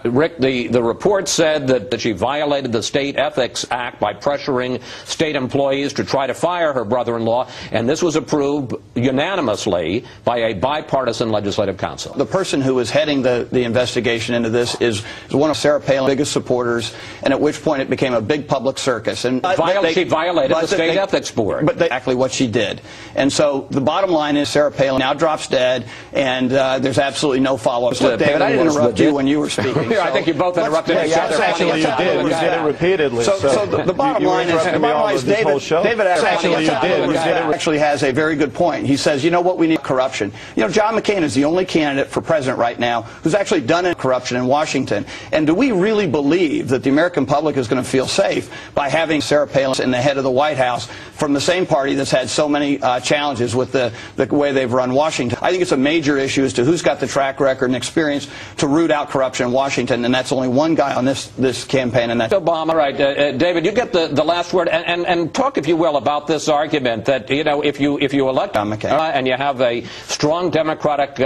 Rick, the report said that she violated the State Ethics Act by pressuring state employees to try to fire her brother-in-law, and this was approved unanimously by a bipartisan legislative council. The person who is heading the investigation into this is one of Sarah Palin's biggest supporters, and at which point it became a big public circus. And she violated the State Ethics Board. But exactly what she did. And so the bottom line is Sarah Palin now drops dead, and there's absolutely no follow-up. Look, David, I didn't interrupt you when you were speaking. I think you both interrupted each other. Actually, you did. You did it repeatedly. So the bottom line is David actually has a very good point. He says, you know what, we need corruption. You know, John McCain is the only candidate for president right now who's actually done corruption in Washington. And do we really believe that the American public is going to feel safe by having Sarah Palin in the head of the White House from the same party that's had so many challenges with the way they've run Washington? I think it's a major issue as to who's got the track record and experience to root out corruption in Washington, and that's only one guy on this campaign, and that's Obama. Right, David, you get the last word, and talk, if you will, about this argument that, you know, if you elect John McCain and you have a strong Democratic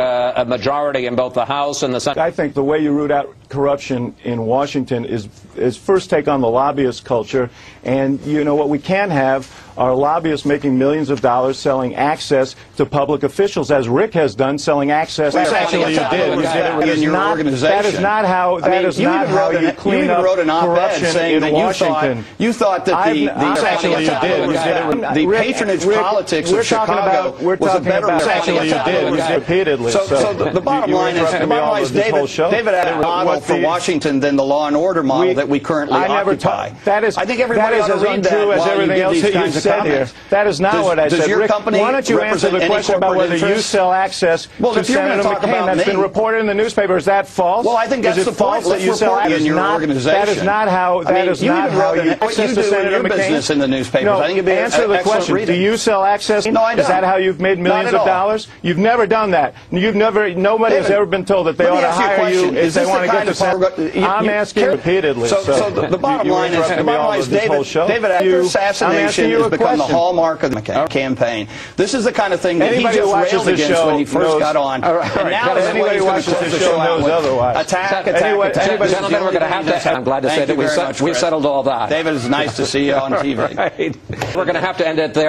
majority in both the House and the Senate. I think the way you root out corruption in Washington is first take on the lobbyist culture, and you know what we can have are lobbyists making millions of dollars selling access to public officials, as Rick has done, selling access. Actually, you did. You did it in your organization. That is not how. That is not how you clean up corruption in Washington. You thought that the patronage politics of Chicago was a better. Actually, you did repeatedly. So the bottom line is David had a model for Washington than the law and order model that we currently occupy. I think everybody ought to read that while everything else that you said here. That is not what I said. Rick, why don't you answer the question about whether you sell access to Senator McCain? That's been reported in the newspaper. Is that false? Well, I think that's the false that you sell access in your organization. That is not how. That is not how you access to Senator McCain. In the newspapers. No, I think it'd be answer the question. Do you sell access? No, I don't. Is that how you've made millions of dollars? You've never done that. You've never. Nobody has ever been told that they ought to hire you if they want to get to Senator. I'm asking repeatedly. So the bottom line is David, assassination has become the hallmark of the McCain campaign. This is the kind of thing that he just railed against when he first got on. And now anybody watches the show knows otherwise. Attack. Gentlemen, we're going to have to. I'm glad to say that we settled all that. David, it's nice to see you on TV. We're going to have to end it there.